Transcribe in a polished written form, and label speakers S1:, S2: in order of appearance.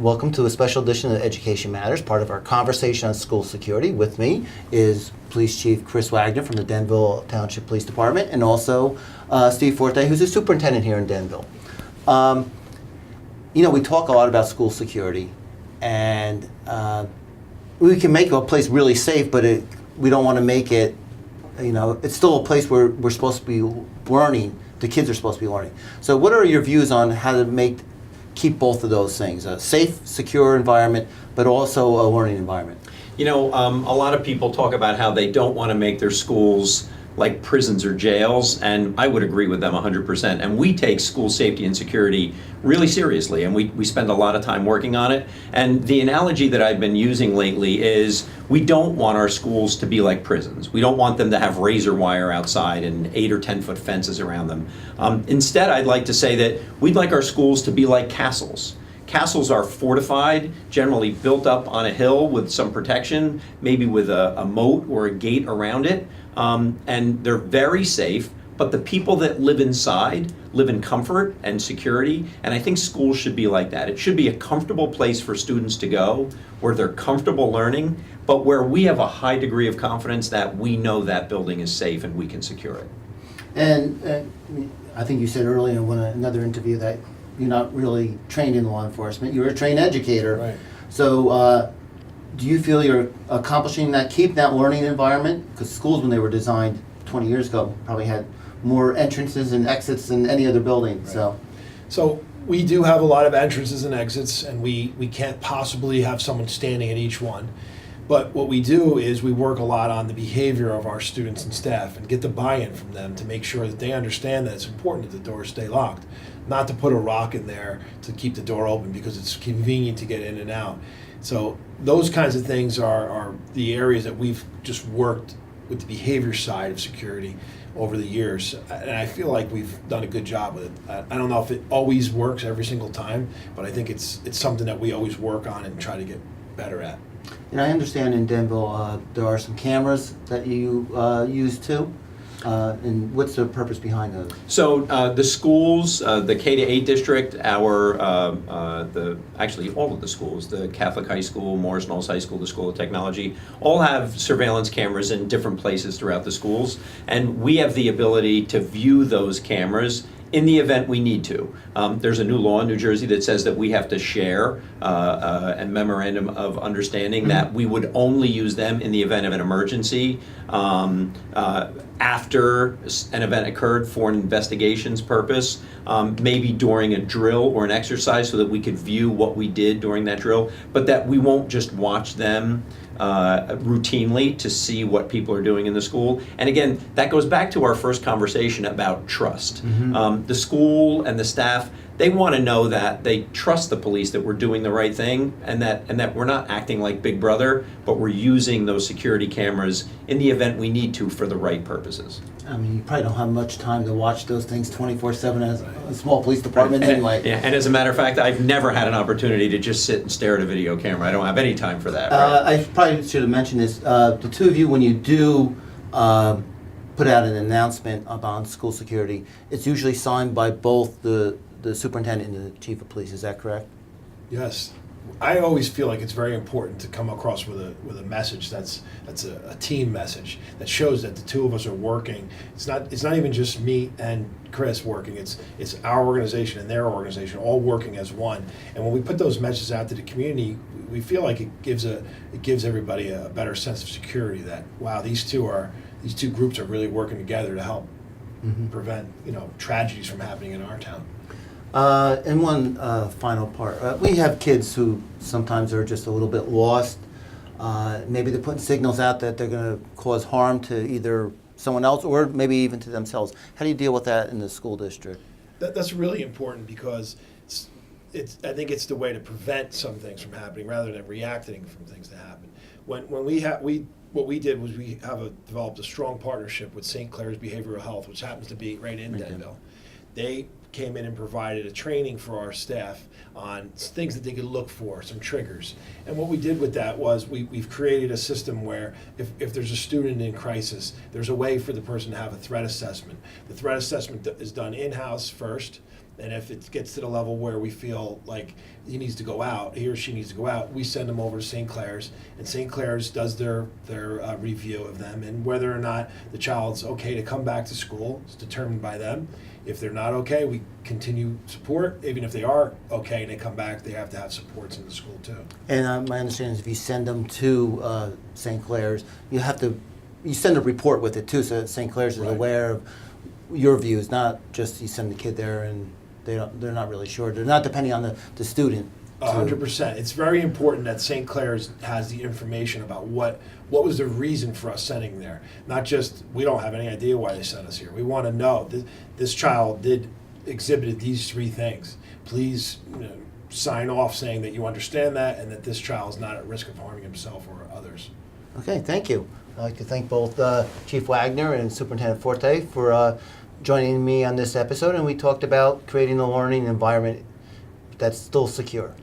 S1: welcome to a special edition of Education Matters, part of our conversation on school security. With me is Police Chief Chris Wagner from the Denville Township Police Department, and also Steve Forte, who's the superintendent here in Denville. We talk a lot about school security, and we can make a place really safe, but we don't want to make it, it's still a place where we're supposed to be learning. The kids are supposed to be learning. So what are your views on how to keep both of those things, a safe, secure environment, but also a learning environment?
S2: A lot of people talk about how they don't want to make their schools like prisons or jails, and I would agree with them 100%. And we take school safety and security really seriously, and we spend a lot of time working on it. And the analogy that I've been using lately is we don't want our schools to be like prisons. We don't want them to have razor wire outside and 8 or 10 foot fences around them. Instead, I'd like to say that we'd like our schools to be like castles. Castles are fortified, generally built up on a hill with some protection, maybe with a moat or a gate around it, and they're very safe, but the people that live inside live in comfort and security, and I think schools should be like that. It should be a comfortable place for students to go, where they're comfortable learning, but where we have a high degree of confidence that we know that building is safe and we can secure it.
S1: And I think you said earlier in another interview that you're not really trained in law enforcement. You're a trained educator.
S3: Right.
S1: So do you feel you're accomplishing that, keep that learning environment? Because schools, when they were designed 20 years ago, probably had more entrances and exits than any other building.
S3: Right. So we do have a lot of entrances and exits, and we can't possibly have someone standing at each one. But what we do is we work a lot on the behavior of our students and staff and get the buy-in from them to make sure that they understand that it's important that the doors stay locked. Not to put a rock in there to keep the door open because it's convenient to get in and out. So those kinds of things are the areas that we've just worked with the behavior side of security over the years. And I feel like we've done a good job with it. I don't know if it always works every single time, but I think it's something that we always work on and try to get better at.
S1: And I understand in Denville there are some cameras that you use too. And what's the purpose behind those?
S2: So the schools, the K-8 district, actually all of the schools, the Catholic High School, Morris Knolls High School, the School of Technology, all have surveillance cameras in different places throughout the schools, and we have the ability to view those cameras in the event we need to. There's a new law in New Jersey that says that we have to share a memorandum of understanding that we would only use them in the event of an emergency after an event occurred for an investigations purpose, maybe during a drill or an exercise so that we could view what we did during that drill, but that we won't just watch them routinely to see what people are doing in the school. And again, that goes back to our first conversation about trust. The school and the staff, they want to know that they trust the police, that we're doing the right thing, and that we're not acting like Big Brother, but we're using those security cameras in the event we need to for the right purposes.
S1: I mean, you probably don't have much time to watch those things 24/7 as a small police department anyway.
S2: Yeah, and as a matter of fact, I've never had an opportunity to just sit and stare at a video camera. I don't have any time for that. Right?
S1: I probably should have mentioned this. The two of you, when you do put out an announcement about school security, it's usually signed by both the superintendent and the chief of police. Is that correct?
S3: Yes. I always feel like it's very important to come across with a message that's a team message that shows that the two of us are working. It's not even just me and Chris working. It's our organization and their organization all working as one. And when we put those messages out to the community, we feel like it gives everybody a better sense of security. That wow, these two groups are really working together to help prevent tragedies from happening in our town.
S1: And one final part. We have kids who sometimes are just a little bit lost. Maybe they're putting signals out that they're going to cause harm to either someone else or maybe even to themselves. How do you deal with that in the school district?
S3: That's really important because I think it's the way to prevent some things from happening rather than reacting from things that happen. What we did was we developed a strong partnership with St. Clair's Behavioral Health, which happens to be right in Denville. They came in and provided a training for our staff on things that they could look for, some triggers. And what we did with that was we've created a system where if there's a student in crisis, there's a way for the person to have a threat assessment. The threat assessment is done in-house first, and if it gets to the level where we feel like he needs to go out, he or she needs to go out, we send them over to St. Clair's, and St. Clair's does their review of them, and whether or not the child's okay to come back to school is determined by them. If they're not okay, we continue support. Even if they are okay and they come back, they have to have supports in the school too.
S1: And my understanding is if you send them to St. Clair's, you send a report with it too, so that St. Clair's is
S3: Right.
S1: aware of your views, not just you send the kid there and they're not really sure. They're not depending on the student.
S3: 100%. It's very important that St. Clair's has the information about what was the reason for us sending there. Not just, we don't have any idea why they sent us here. We want to know this child exhibited these 3 things. Please sign off saying that you understand that and that this child is not at risk of harming himself or others.
S1: Okay, thank you. I'd like to thank both Chief Wagner and Superintendent Forte for joining me on this episode, and we talked about creating a learning environment that's still secure.